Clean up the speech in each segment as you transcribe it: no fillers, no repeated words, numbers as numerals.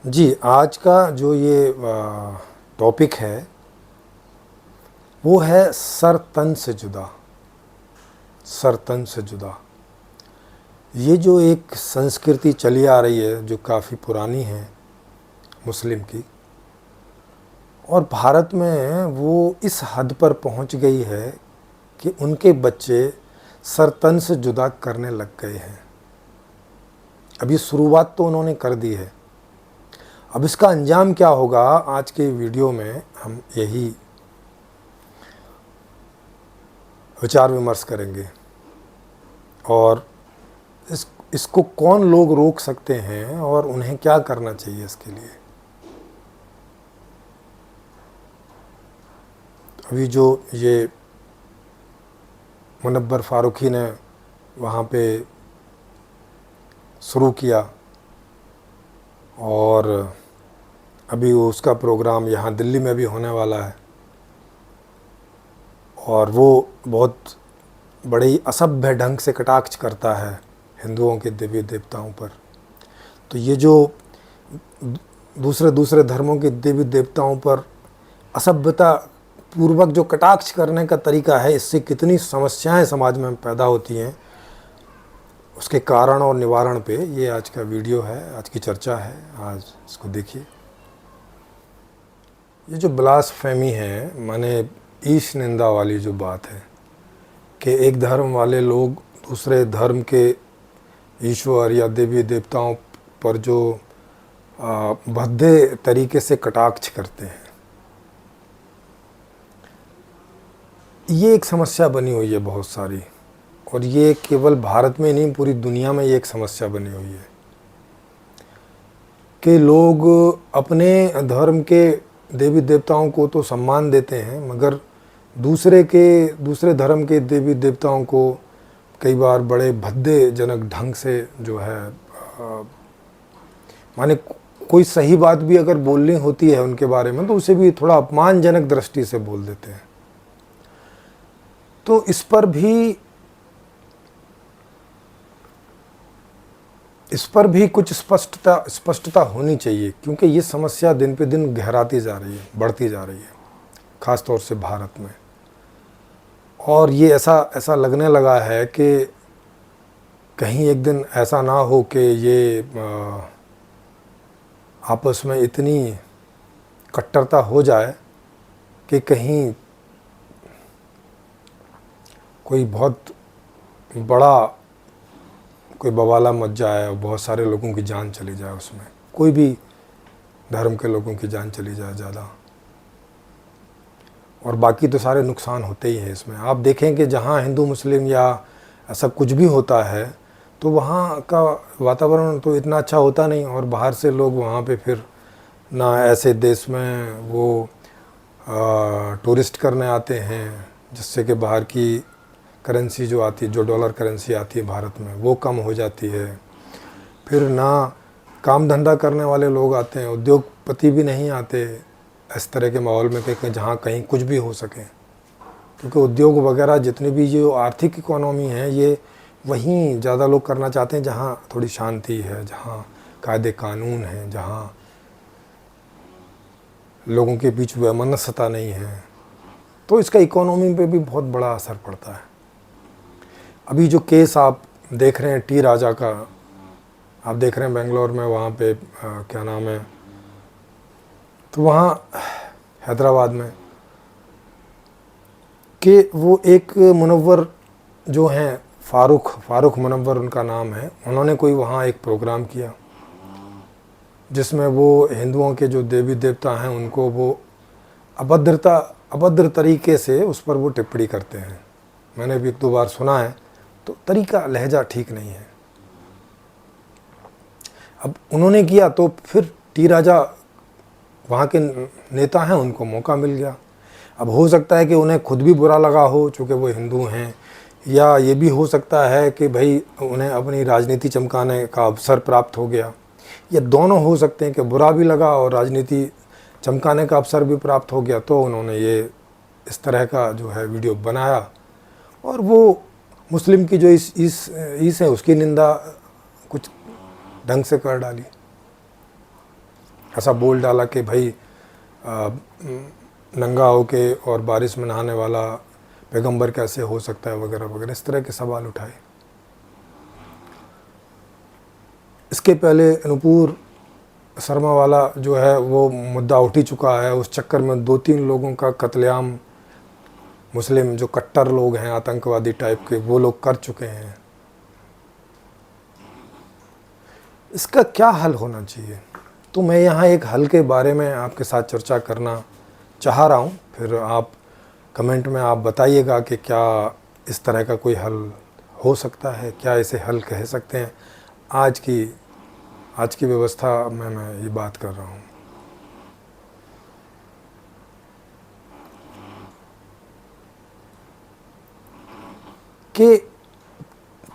जी, आज का जो ये टॉपिक है, वो है सर तन से जुदा। सर तन से जुदा। ये जो एक संस्कृति चली आ रही है, जो काफ़ी पुरानी है मुस्लिम की, और भारत में वो इस हद पर पहुंच गई है कि उनके बच्चे सर तन से जुदा करने लग गए हैं। अभी शुरुआत तो उन्होंने कर दी है। अब इसका अंजाम क्या होगा, आज के वीडियो में हम यही विचार विमर्श करेंगे। और इसको कौन लोग रोक सकते हैं और उन्हें क्या करना चाहिए इसके लिए। अभी जो ये मुनव्वर फारूकी ने वहाँ पे शुरू किया, और अभी उसका प्रोग्राम यहाँ दिल्ली में भी होने वाला है, और वो बहुत बड़ी असभ्य ढंग से कटाक्ष करता है हिंदुओं के देवी देवताओं पर। तो ये जो दूसरे धर्मों के देवी देवताओं पर असभ्यता पूर्वक जो कटाक्ष करने का तरीका है, इससे कितनी समस्याएं समाज में पैदा होती हैं, उसके कारण और निवारण पे ये आज का वीडियो है, आज की चर्चा है। आज इसको देखिए। ये जो ब्लास्फेमी है, माने ईश निंदा वाली जो बात है कि एक धर्म वाले लोग दूसरे धर्म के ईश्वर या देवी देवताओं पर जो भद्दे तरीके से कटाक्ष करते हैं, ये एक समस्या बनी हुई है बहुत सारी। और ये केवल भारत में नहीं, पूरी दुनिया में ये एक समस्या बनी हुई है कि लोग अपने धर्म के देवी देवताओं को तो सम्मान देते हैं, मगर दूसरे धर्म के देवी देवताओं को कई बार बड़े भद्देजनक ढंग से जो है माने कोई सही बात भी अगर बोलनी होती है उनके बारे में, तो उसे भी थोड़ा अपमानजनक दृष्टि से बोल देते हैं। तो इस पर भी कुछ स्पष्टता होनी चाहिए, क्योंकि ये समस्या दिन पे दिन गहराती जा रही है, बढ़ती जा रही है, ख़ास तौर से भारत में। और ये ऐसा लगने लगा है कि कहीं एक दिन ऐसा ना हो कि ये आपस में इतनी कट्टरता हो जाए कि कहीं कोई बहुत बड़ा कोई बवाला मच जाए और बहुत सारे लोगों की जान चली जाए, उसमें कोई भी धर्म के लोगों की जान चली जाए ज़्यादा, और बाकी तो सारे नुकसान होते ही हैं इसमें। आप देखें कि जहाँ हिंदू मुस्लिम या ऐसा कुछ भी होता है, तो वहाँ का वातावरण तो इतना अच्छा होता नहीं, और बाहर से लोग वहाँ पे फिर ना ऐसे देश में वो टूरिस्ट करने आते हैं, जिससे कि बाहर की करेंसी जो आती है, जो डॉलर करेंसी आती है भारत में, वो कम हो जाती है। फिर ना काम धंधा करने वाले लोग आते हैं, उद्योगपति भी नहीं आते इस तरह के माहौल में कि जहाँ कहीं कुछ भी हो सके, क्योंकि उद्योग वगैरह जितनी भी जो आर्थिक इकोनॉमी है, ये वहीं ज़्यादा लोग करना चाहते हैं जहाँ थोड़ी शांति है, जहाँ कायदे कानून है, जहाँ लोगों के बीच वैमनस्यता नहीं है। तो इसका इकोनॉमी पे भी बहुत बड़ा असर पड़ता है। अभी जो केस आप देख रहे हैं टी राजा का, आप देख रहे हैं बेंगलोर में, वहाँ पे क्या नाम है, तो वहाँ हैदराबाद में कि वो एक मुनव्वर जो हैं, फारूक मुनव्वर उनका नाम है, उन्होंने कोई वहाँ एक प्रोग्राम किया जिसमें वो हिंदुओं के जो देवी देवता हैं उनको वो अभद्र तरीके से उस पर वो टिप्पणी करते हैं। मैंने भी एक दो बार सुना है, तो तरीका लहजा ठीक नहीं है। अब उन्होंने किया तो फिर टी राजा वहाँ के नेता हैं, उनको मौका मिल गया। अब हो सकता है कि उन्हें खुद भी बुरा लगा हो चूँकि वो हिंदू हैं, या ये भी हो सकता है कि भाई उन्हें अपनी राजनीति चमकाने का अवसर प्राप्त हो गया, या दोनों हो सकते हैं कि बुरा भी लगा और राजनीति चमकाने का अवसर भी प्राप्त हो गया। तो उन्होंने ये इस तरह का जो है वीडियो बनाया, और वो मुस्लिम की जो ईस है उसकी निंदा कुछ ढंग से कर डाली। ऐसा बोल डाला कि भाई नंगा होके और बारिश में नहाने वाला पैगंबर कैसे हो सकता है वगैरह वगैरह, इस तरह के सवाल उठाए। इसके पहले नुपुर शर्मा वाला जो है वो मुद्दा उठ ही चुका है। उस चक्कर में 2-3 लोगों का कत्लेआम मुस्लिम जो कट्टर लोग हैं आतंकवादी टाइप के, वो लोग कर चुके हैं। इसका क्या हल होना चाहिए? तो मैं यहाँ एक हल के बारे में आपके साथ चर्चा करना चाह रहा हूँ, फिर आप कमेंट में आप बताइएगा कि क्या इस तरह का कोई हल हो सकता है, क्या इसे हल कह सकते हैं। आज की व्यवस्था में मैं ये बात कर रहा हूँ कि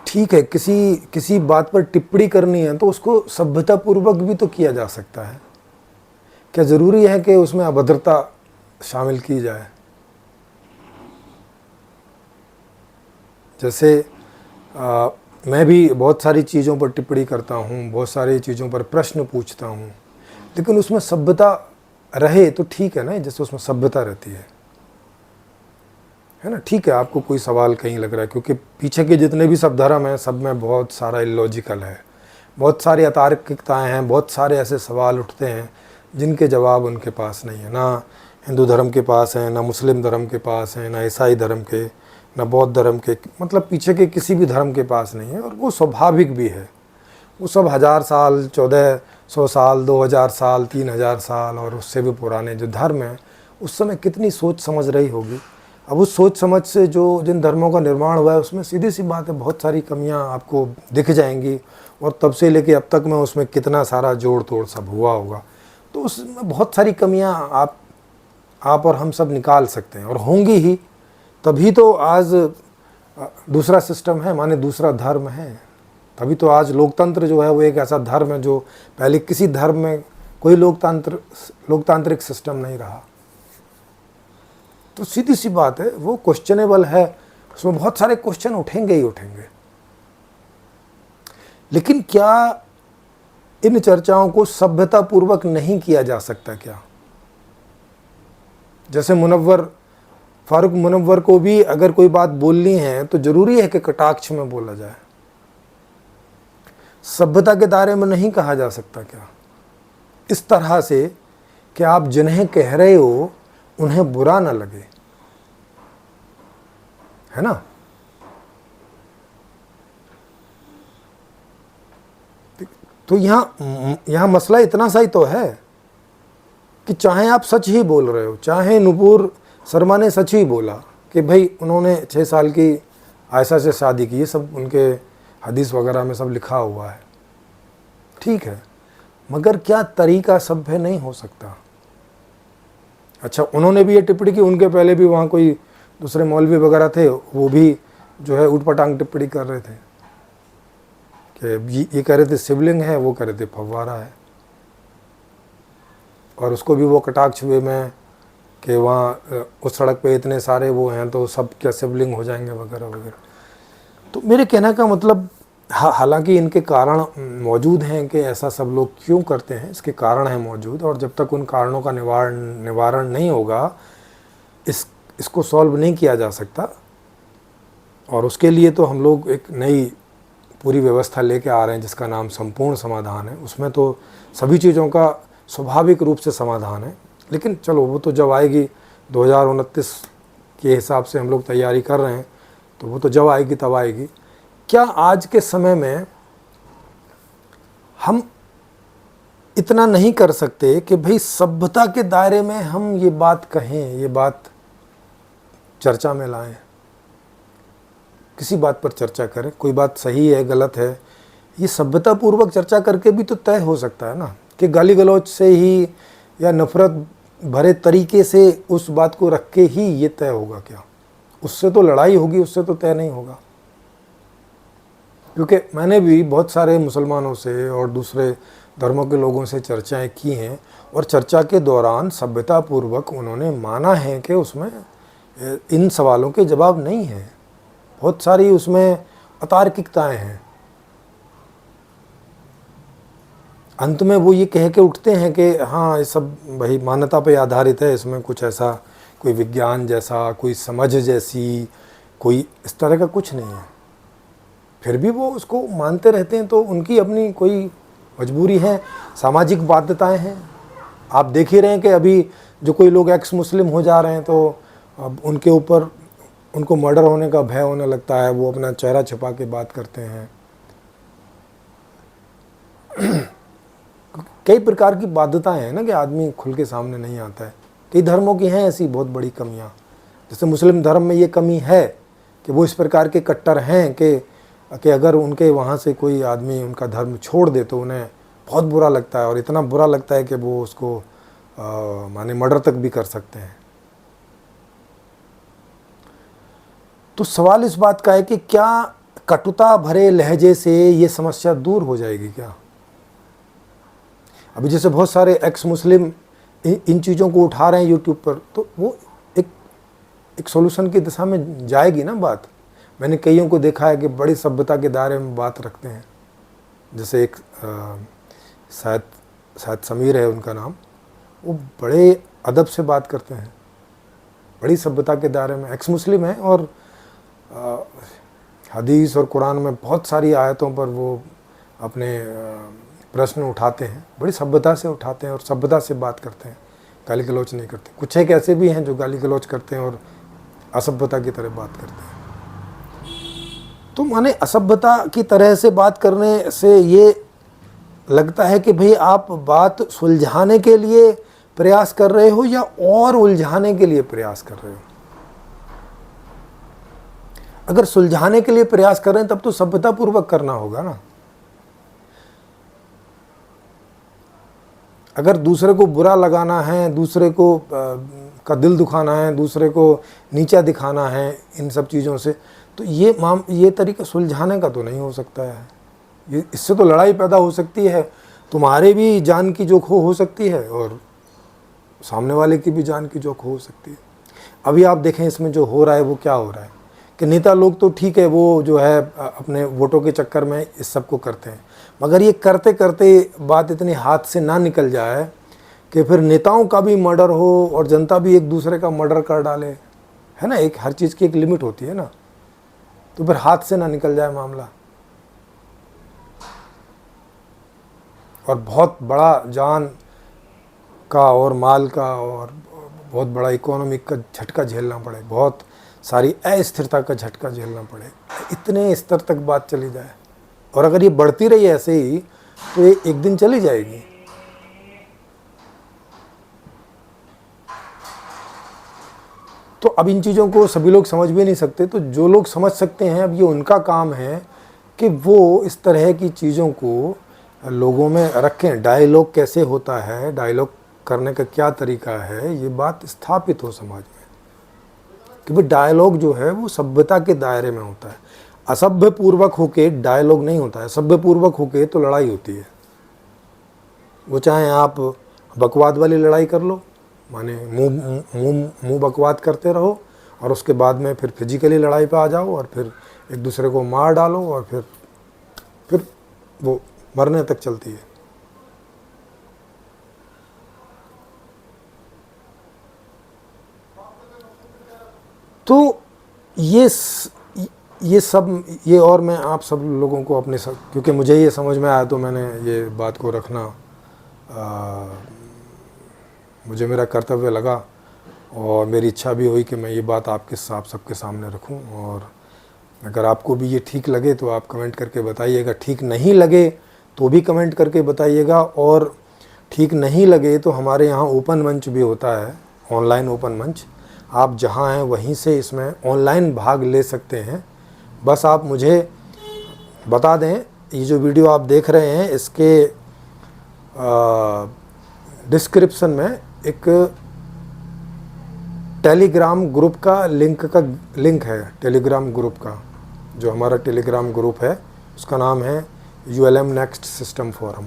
ठीक है, किसी बात पर टिप्पणी करनी है तो उसको सभ्यतापूर्वक भी तो किया जा सकता है। क्या ज़रूरी है कि उसमें अभद्रता शामिल की जाए? जैसे मैं भी बहुत सारी चीज़ों पर टिप्पणी करता हूँ, बहुत सारी चीज़ों पर प्रश्न पूछता हूँ, लेकिन उसमें सभ्यता रहे तो ठीक है ना, जैसे उसमें सभ्यता रहती है ना। ठीक है, आपको कोई सवाल कहीं लग रहा है, क्योंकि पीछे के जितने भी सब धर्म हैं सब में बहुत सारा इलॉजिकल है, बहुत सारी अतार्किकताएँ हैं, बहुत सारे ऐसे सवाल उठते हैं जिनके जवाब उनके पास नहीं है। ना हिंदू धर्म के पास है, ना मुस्लिम धर्म के पास है, ना ईसाई धर्म के, ना बौद्ध धर्म के, मतलब पीछे के किसी भी धर्म के पास नहीं है। और वो स्वाभाविक भी है। वो सब 1000 साल, 1400 साल, 2000 साल, 3000 साल और उससे भी पुराने जो धर्म हैं, उस समय कितनी सोच समझ रही होगी। अब उस सोच समझ से जो जिन धर्मों का निर्माण हुआ है उसमें सीधी सी बात है बहुत सारी कमियां आपको दिख जाएंगी, और तब से लेके अब तक में उसमें कितना सारा जोड़ तोड़ सब हुआ होगा। तो उसमें बहुत सारी कमियां आप और हम सब निकाल सकते हैं और होंगी ही, तभी तो आज दूसरा सिस्टम है, माने दूसरा धर्म है। तभी तो आज लोकतंत्र जो है वो एक ऐसा धर्म है जो पहले किसी धर्म में कोई लोकतांत्रिक सिस्टम नहीं रहा। तो सीधी सी बात है, वो क्वेश्चनेबल है, उसमें बहुत सारे क्वेश्चन उठेंगे ही उठेंगे। लेकिन क्या इन चर्चाओं को सभ्यतापूर्वक नहीं किया जा सकता क्या? जैसे फारूक मुनव्वर को भी अगर कोई बात बोलनी है तो जरूरी है कि कटाक्ष में बोला जाए, सभ्यता के दायरे में नहीं कहा जा सकता क्या? इस तरह से कि आप जिन्हें कह रहे हो उन्हें बुरा ना लगे, है ना। तो यहां मसला इतना सा ही तो है कि चाहे आप सच ही बोल रहे हो, चाहे नुपुर शर्मा ने सच ही बोला कि भाई उन्होंने 6 साल की आयशा से शादी की, ये सब उनके हदीस वगैरह में सब लिखा हुआ है, ठीक है, मगर क्या तरीका सभ्य नहीं हो सकता? अच्छा, उन्होंने भी ये टिप्पणी की, उनके पहले भी वहाँ कोई दूसरे मौलवी वगैरह थे, वो भी जो है उटपटांग टिप्पणी कर रहे थे कि ये कह रहे थे शिवलिंग है, वो कह रहे थे फव्वारा है, और उसको भी वो कटाक्ष वे में कि वहाँ उस सड़क पे इतने सारे वो हैं तो सब क्या शिवलिंग हो जाएंगे वगैरह वगैरह। तो मेरे कहने का मतलब, हालांकि इनके कारण मौजूद हैं कि ऐसा सब लोग क्यों करते हैं, इसके कारण हैं मौजूद, और जब तक उन कारणों का निवारण नहीं होगा इसको सॉल्व नहीं किया जा सकता। और उसके लिए तो हम लोग एक नई पूरी व्यवस्था लेके आ रहे हैं जिसका नाम संपूर्ण समाधान है। उसमें तो सभी चीज़ों का स्वाभाविक रूप से समाधान है, लेकिन चलो वो तो जब आएगी, 2029 के हिसाब से हम लोग तैयारी कर रहे हैं, तो वो तो जब आएगी तब आएगी। क्या आज के समय में हम इतना नहीं कर सकते कि भाई सभ्यता के दायरे में हम ये बात कहें, ये बात चर्चा में लाएं, किसी बात पर चर्चा करें, कोई बात सही है गलत है, ये सभ्यतापूर्वक चर्चा करके भी तो तय हो सकता है ना, कि गाली गलौज से ही या नफरत भरे तरीके से उस बात को रख के ही ये तय होगा क्या? उससे तो लड़ाई होगी, उससे तो तय नहीं होगा। क्योंकि मैंने भी बहुत सारे मुसलमानों से और दूसरे धर्मों के लोगों से चर्चाएं की हैं, और चर्चा के दौरान सभ्यतापूर्वक उन्होंने माना है कि उसमें इन सवालों के जवाब नहीं हैं, बहुत सारी उसमें अतार्किकताएं हैं। अंत में वो ये कह के उठते हैं कि हाँ ये सब भाई मान्यता पे आधारित है, इसमें कुछ ऐसा कोई विज्ञान जैसा, कोई समझ जैसी, कोई इस तरह का कुछ नहीं है। फिर भी वो उसको मानते रहते हैं, तो उनकी अपनी कोई मजबूरी है, सामाजिक बाध्यताएं हैं। आप देख ही रहे हैं कि अभी जो कोई लोग एक्स मुस्लिम हो जा रहे हैं तो अब उनके ऊपर उनको मर्डर होने का भय होने लगता है, वो अपना चेहरा छिपा के बात करते हैं। कई प्रकार की बाध्यताएं हैं ना कि आदमी खुल के सामने नहीं आता है। कई धर्मों की हैं ऐसी बहुत बड़ी कमियां। जैसे मुस्लिम धर्म में ये कमी है कि वो इस प्रकार के कट्टर हैं कि अगर उनके वहाँ से कोई आदमी उनका धर्म छोड़ दे तो उन्हें बहुत बुरा लगता है, और इतना बुरा लगता है कि वो उसको माने मर्डर तक भी कर सकते हैं। तो सवाल इस बात का है कि क्या कटुता भरे लहजे से ये समस्या दूर हो जाएगी क्या? अभी जैसे बहुत सारे एक्स मुस्लिम इन चीज़ों को उठा रहे हैं यूट्यूब पर, तो वो एक सॉल्यूशन की दिशा में जाएगी ना बात। मैंने कईयों को देखा है कि बड़ी सभ्यता के दायरे में बात रखते हैं। जैसे एक शायद समीर है उनका नाम, वो बड़े अदब से बात करते हैं, बड़ी सभ्यता के दायरे में, एक्स मुस्लिम है, और हदीस और कुरान में बहुत सारी आयतों पर वो अपने प्रश्न उठाते हैं, बड़ी सभ्यता से उठाते हैं और सभ्यता से बात करते हैं, गाली गलौच नहीं करते। कुछ एक ऐसे भी हैं जो गाली गलौच करते हैं और असभ्यता की तरह बात करते हैं। तो माने असभ्यता की तरह से बात करने से ये लगता है कि भाई आप बात सुलझाने के लिए प्रयास कर रहे हो या और उलझाने के लिए प्रयास कर रहे हो। अगर सुलझाने के लिए प्रयास कर रहे हैं तब तो सभ्यतापूर्वक करना होगा ना। अगर दूसरे को बुरा लगाना है, दूसरे को का दिल दुखाना है, दूसरे को नीचा दिखाना है इन सब चीज़ों से, तो ये तरीका सुलझाने का तो नहीं हो सकता है। इससे तो लड़ाई पैदा हो सकती है, तुम्हारे भी जान की जोख हो सकती है और सामने वाले की भी जान की जोख हो सकती है। अभी आप देखें इसमें जो हो रहा है वो क्या हो रहा है कि नेता लोग तो ठीक है, वो जो है अपने वोटों के चक्कर में इस सब को करते हैं, मगर ये करते करते बात इतनी हाथ से ना निकल जाए कि फिर नेताओं का भी मर्डर हो और जनता भी एक दूसरे का मर्डर कर डाले, है ना। एक हर चीज़ की एक लिमिट होती है ना, तो फिर हाथ से ना निकल जाए मामला और बहुत बड़ा जान का और माल का और बहुत बड़ा इकोनॉमिक का झटका झेलना पड़े, बहुत सारी अस्थिरता का झटका झेलना पड़े, इतने स्तर तक बात चली जाए। और अगर ये बढ़ती रही ऐसे ही तो ये एक दिन चली जाएगी। तो अब इन चीज़ों को सभी लोग समझ भी नहीं सकते, तो जो लोग समझ सकते हैं अब ये उनका काम है कि वो इस तरह की चीज़ों को लोगों में रखें। डायलॉग कैसे होता है, डायलॉग करने का क्या तरीका है, ये बात स्थापित हो समाज में कि भाई डायलॉग जो है वो सभ्यता के दायरे में होता है। असभ्य पूर्वक होके डायलॉग नहीं होता है, सभ्य पूर्वक होके तो लड़ाई होती है। वो चाहे आप बकवाद वाली लड़ाई कर लो, माने मुंह बकवाद करते रहो और उसके बाद में फिर फिजिकली लड़ाई पे आ जाओ और फिर एक दूसरे को मार डालो और फिर वो मरने तक चलती है। तो ये और मैं आप सब लोगों को अपने सब, क्योंकि मुझे ये समझ में आया तो मैंने ये बात को रखना मुझे मेरा कर्तव्य लगा और मेरी इच्छा भी हुई कि मैं ये बात आप सबके सामने रखूं। और अगर आपको भी ये ठीक लगे तो आप कमेंट करके बताइएगा, ठीक नहीं लगे तो भी कमेंट करके बताइएगा, और ठीक नहीं लगे तो हमारे यहाँ ओपन मंच भी होता है, ऑनलाइन ओपन मंच। आप जहाँ हैं वहीं से इसमें ऑनलाइन भाग ले सकते हैं। बस आप मुझे बता दें, ये जो वीडियो आप देख रहे हैं इसके डिस्क्रिप्शन में एक टेलीग्राम ग्रुप का लिंक है। टेलीग्राम ग्रुप का जो हमारा टेलीग्राम ग्रुप है उसका नाम है ULM नेक्स्ट सिस्टम फोरम।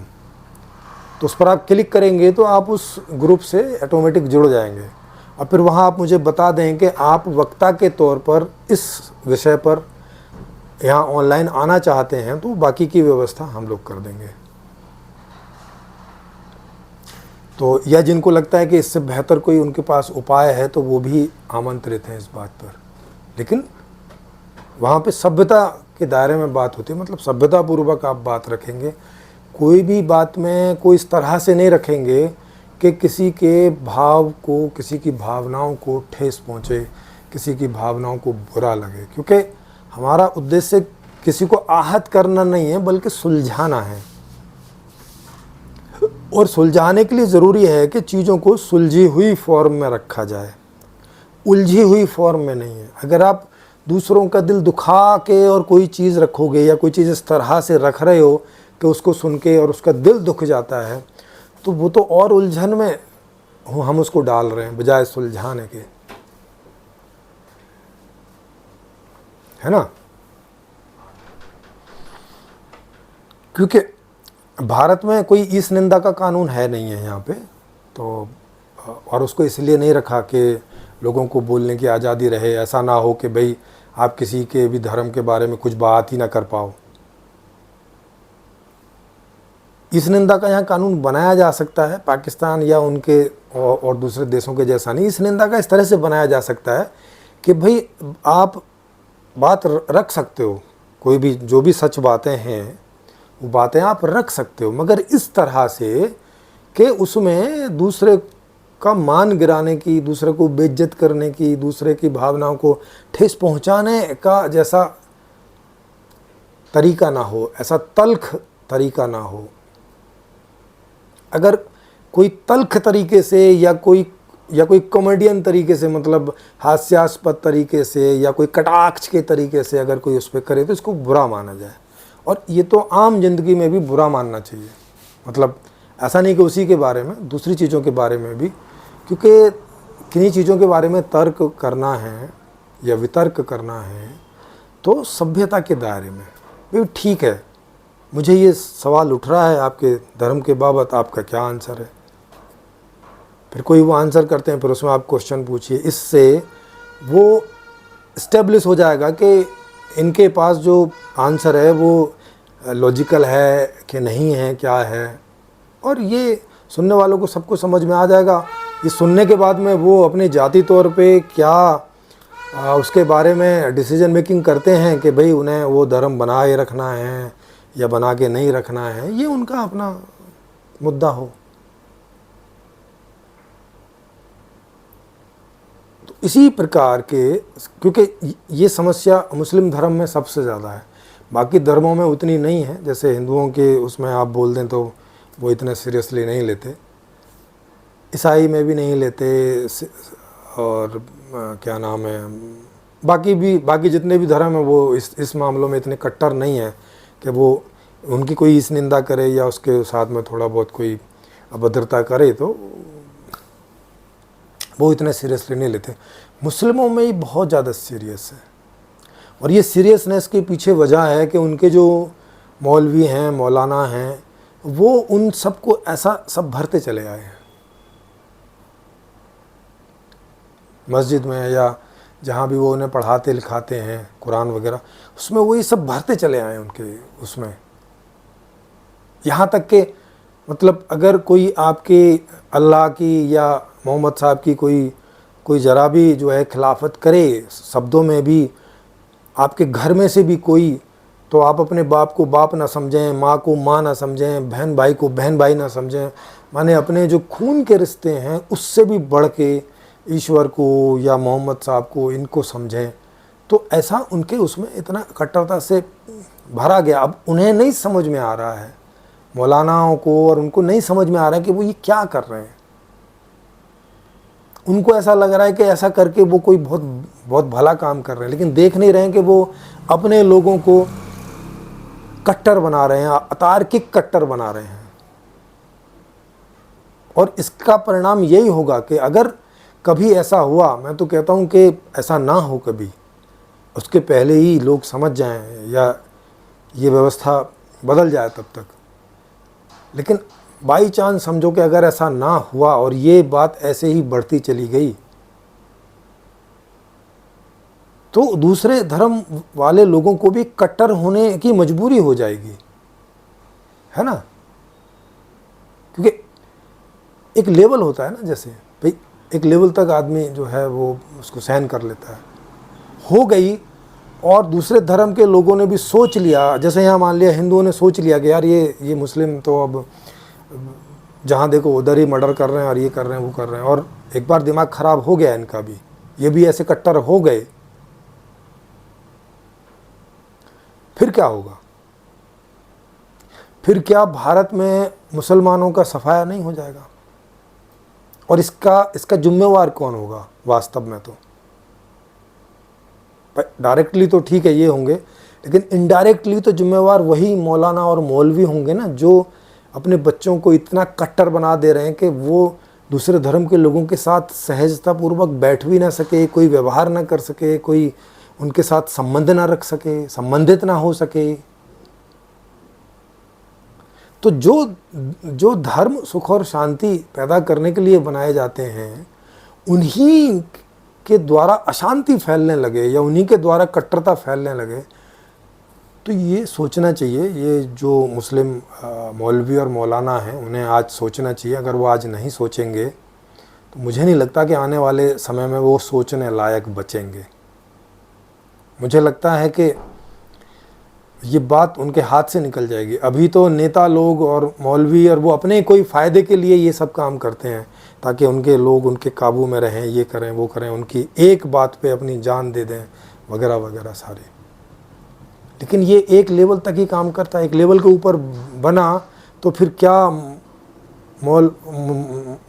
तो उस पर आप क्लिक करेंगे तो आप उस ग्रुप से ऑटोमेटिक जुड़ जाएंगे और फिर वहाँ आप मुझे बता दें कि आप वक्ता के तौर पर इस विषय पर यहाँ ऑनलाइन आना चाहते हैं, तो बाकी की व्यवस्था हम लोग कर देंगे। तो या जिनको लगता है कि इससे बेहतर कोई उनके पास उपाय है तो वो भी आमंत्रित हैं इस बात पर। लेकिन वहाँ पे सभ्यता के दायरे में बात होती है, मतलब सभ्यतापूर्वक आप बात रखेंगे, कोई भी बात में कोई इस तरह से नहीं रखेंगे कि किसी के भाव को, किसी की भावनाओं को ठेस पहुँचे, किसी की भावनाओं को बुरा लगे, क्योंकि हमारा उद्देश्य किसी को आहत करना नहीं है बल्कि सुलझाना है। और सुलझाने के लिए ज़रूरी है कि चीज़ों को सुलझी हुई फॉर्म में रखा जाए, उलझी हुई फॉर्म में नहीं है। अगर आप दूसरों का दिल दुखा के और कोई चीज़ रखोगे या कोई चीज़ इस तरह से रख रहे हो कि उसको सुन के और उसका दिल दुख जाता है, तो वो तो और उलझन में हम उसको डाल रहे हैं बजाय सुलझाने के, है ना। क्योंकि भारत में कोई इस निंदा का कानून है नहीं है यहाँ पे, तो और उसको इसलिए नहीं रखा कि लोगों को बोलने की आज़ादी रहे, ऐसा ना हो कि भाई आप किसी के भी धर्म के बारे में कुछ बात ही ना कर पाओ। इस निंदा का यहाँ कानून बनाया जा सकता है, पाकिस्तान या उनके और दूसरे देशों के जैसा नहीं। इस निंदा का इस तरह से बनाया जा सकता है कि भाई आप बात रख सकते हो, कोई भी जो भी सच बातें हैं वो बातें आप रख सकते हो, मगर इस तरह से कि उसमें दूसरे का मान गिराने की, दूसरे को बेइज्जत करने की, दूसरे की भावनाओं को ठेस पहुंचाने का जैसा तरीका ना हो, ऐसा तल्ख तरीका ना हो। अगर कोई तल्ख तरीके से या कोई कॉमेडियन तरीके से, मतलब हास्यास्पद तरीके से या कोई कटाक्ष के तरीके से अगर कोई उस पर करे तो इसको बुरा माना जाए। और ये तो आम जिंदगी में भी बुरा मानना चाहिए, मतलब ऐसा नहीं कि उसी के बारे में, दूसरी चीज़ों के बारे में भी, क्योंकि किन्हीं चीज़ों के बारे में तर्क करना है या वितर्क करना है तो सभ्यता के दायरे में भी ठीक है। मुझे ये सवाल उठ रहा है आपके धर्म के बाबत, आपका क्या आंसर है? फिर कोई वो आंसर करते हैं, फिर उसमें आप क्वेश्चन पूछिए। इससे वो इस्टेब्लिश हो जाएगा कि इनके पास जो आंसर है वो लॉजिकल है कि नहीं है, क्या है। और ये सुनने वालों को सबको समझ में आ जाएगा। ये सुनने के बाद में वो अपने जाती तौर पे क्या उसके बारे में डिसीजन मेकिंग करते हैं कि भाई उन्हें वो धर्म बनाए रखना है या बना के नहीं रखना है, ये उनका अपना मुद्दा हो। तो इसी प्रकार के, क्योंकि ये समस्या मुस्लिम धर्म में सबसे ज़्यादा है, बाकी धर्मों में उतनी नहीं है। जैसे हिंदुओं के उसमें आप बोल दें तो वो इतने सीरियसली नहीं लेते, ईसाई में भी नहीं लेते, और क्या नाम है, बाकी जितने भी धर्म हैं वो इस मामलों में इतने कट्टर नहीं है कि वो उनकी कोई इस निंदा करे या उसके साथ में थोड़ा बहुत कोई अभद्रता करे तो वो इतने सीरियसली नहीं लेते। मुस्लिमों में ही बहुत ज़्यादा सीरियस है, और ये सीरियसनेस के पीछे वजह है कि उनके जो मौलवी हैं, मौलाना हैं, वो उन सबको ऐसा सब भरते चले आए हैं मस्जिद में या जहाँ भी वो उन्हें पढ़ाते लिखाते हैं कुरान वगैरह, उसमें वो ये सब भरते चले आए हैं उनके उसमें। यहाँ तक कि मतलब अगर कोई आपके अल्लाह की या मोहम्मद साहब की कोई ज़रा भी जो है खिलाफत करे शब्दों में भी, आपके घर में से भी कोई, तो आप अपने बाप को बाप ना समझें, माँ को माँ ना समझें, बहन भाई को बहन भाई ना समझें, माने अपने जो खून के रिश्ते हैं उससे भी बढ़ के ईश्वर को या मोहम्मद साहब को, इनको समझें। तो ऐसा उनके उसमें इतना कट्टरता से भरा गया। अब उन्हें नहीं समझ में आ रहा है, मौलानाओं को और उनको नहीं समझ में आ रहा है कि वो ये क्या कर रहे हैं। उनको ऐसा लग रहा है कि ऐसा करके वो कोई बहुत बहुत भला काम कर रहे हैं, लेकिन देख नहीं रहे हैं कि वो अपने लोगों को कट्टर बना रहे हैं, अतार्किक कट्टर बना रहे हैं। और इसका परिणाम यही होगा कि अगर कभी ऐसा हुआ, मैं तो कहता हूँ कि ऐसा ना हो कभी, उसके पहले ही लोग समझ जाएं या ये व्यवस्था बदल जाए तब तक। लेकिन बाई चांस समझो कि अगर ऐसा ना हुआ और ये बात ऐसे ही बढ़ती चली गई, तो दूसरे धर्म वाले लोगों को भी कट्टर होने की मजबूरी हो जाएगी, है ना। क्योंकि एक लेवल होता है ना, जैसे भाई एक लेवल तक आदमी जो है वो उसको सहन कर लेता है, हो गई। और दूसरे धर्म के लोगों ने भी सोच लिया, जैसे यहाँ मान लिया हिंदुओं ने सोच लिया कि यार ये मुस्लिम तो अब जहाँ देखो उधर ही मर्डर कर रहे हैं और ये कर रहे हैं वो कर रहे हैं, और एक बार दिमाग खराब हो गया इनका भी, ये भी ऐसे कट्टर हो गए, फिर क्या होगा? फिर क्या भारत में मुसलमानों का सफाया नहीं हो जाएगा? और इसका जिम्मेवार कौन होगा वास्तव में? तो डायरेक्टली तो ठीक है ये होंगे, लेकिन इनडायरेक्टली तो जिम्मेवार वही मौलाना और मौलवी होंगे ना, जो अपने बच्चों को इतना कट्टर बना दे रहे हैं कि वो दूसरे धर्म के लोगों के साथ सहजतापूर्वक बैठ भी ना सके, कोई व्यवहार ना कर सके, कोई उनके साथ संबंध ना रख सके, संबंधित ना हो सके। तो जो धर्म सुख और शांति पैदा करने के लिए बनाए जाते हैं, उन्हीं के द्वारा अशांति फैलने लगे या उन्हीं के द्वारा कट्टरता फैलने लगे, तो ये सोचना चाहिए। ये जो मुस्लिम मौलवी और मौलाना हैं, उन्हें आज सोचना चाहिए। अगर वो आज नहीं सोचेंगे तो मुझे नहीं लगता कि आने वाले समय में वो सोचने लायक बचेंगे। मुझे लगता है कि ये बात उनके हाथ से निकल जाएगी। अभी तो नेता लोग और मौलवी और वो अपने कोई फ़ायदे के लिए ये सब काम करते हैं, ताकि उनके लोग उनके काबू में रहें, ये करें वो करें, उनकी एक बात पे अपनी जान दे दें वगैरह वगैरह सारे। लेकिन ये एक लेवल तक ही काम करता है, एक लेवल के ऊपर बना तो फिर क्या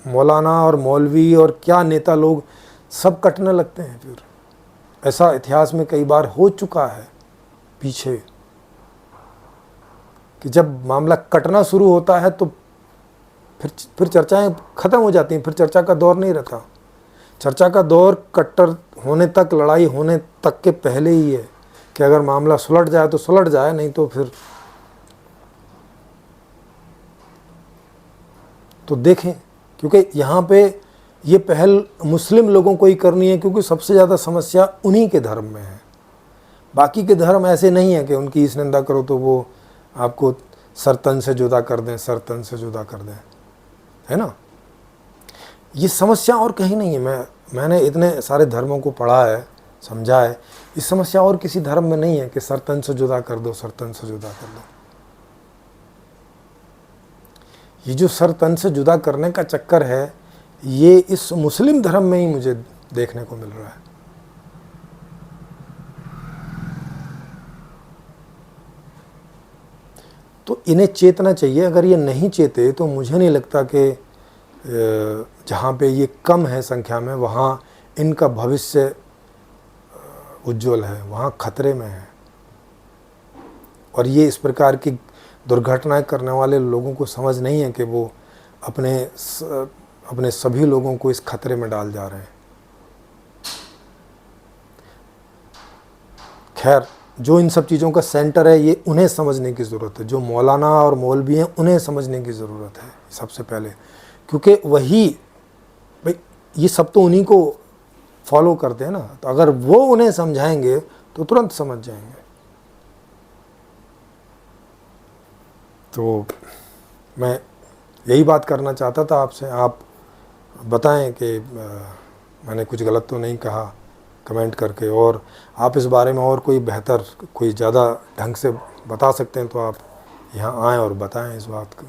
मौलाना और मौलवी और क्या नेता लोग सब कटने लगते हैं। फिर ऐसा इतिहास में कई बार हो चुका है पीछे, कि जब मामला कटना शुरू होता है तो फिर चर्चाएं ख़त्म हो जाती हैं, फिर चर्चा का दौर नहीं रहता। चर्चा का दौर कट्टर होने तक, लड़ाई होने तक के पहले ही है, कि अगर मामला सुलट जाए तो सुलट जाए, नहीं तो फिर तो देखें। क्योंकि यहाँ पे ये पहल मुस्लिम लोगों को ही करनी है, क्योंकि सबसे ज़्यादा समस्या उन्हीं के धर्म में है। बाकी के धर्म ऐसे नहीं है कि उनकी इस निंदा करो तो वो आपको सरतन से जुदा कर दें, सरतन से जुदा कर दें, है ना। ये समस्या और कहीं नहीं है। मैंने इतने सारे धर्मों को पढ़ा है, समझा है, इस समस्या और किसी धर्म में नहीं है कि सरतन से जुदा कर दो, सरतन से जुदा कर दो। ये जो सरतन से जुदा करने का चक्कर है, ये इस मुस्लिम धर्म में ही मुझे देखने को मिल रहा है। तो इन्हें चेतना चाहिए। अगर ये नहीं चेते तो मुझे नहीं लगता कि जहाँ पे ये कम है संख्या में, वहाँ इनका भविष्य उज्जवल है, वहाँ खतरे में है। और ये इस प्रकार की दुर्घटनाएं करने वाले लोगों को समझ नहीं है कि वो अपने सभी लोगों को इस खतरे में डाल जा रहे हैं। खैर, जो इन सब चीज़ों का सेंटर है, ये उन्हें समझने की ज़रूरत है। जो मौलाना और मौलवी हैं, उन्हें समझने की ज़रूरत है सबसे पहले, क्योंकि वही भाई ये सब तो उन्हीं को फॉलो करते हैं ना। तो अगर वो उन्हें समझाएंगे तो तुरंत समझ जाएंगे। तो मैं यही बात करना चाहता था आपसे। आप बताएं कि मैंने कुछ गलत तो नहीं कहा, कमेंट करके। और आप इस बारे में और कोई बेहतर, कोई ज़्यादा ढंग से बता सकते हैं तो आप यहाँ आएँ और बताएं इस बात को।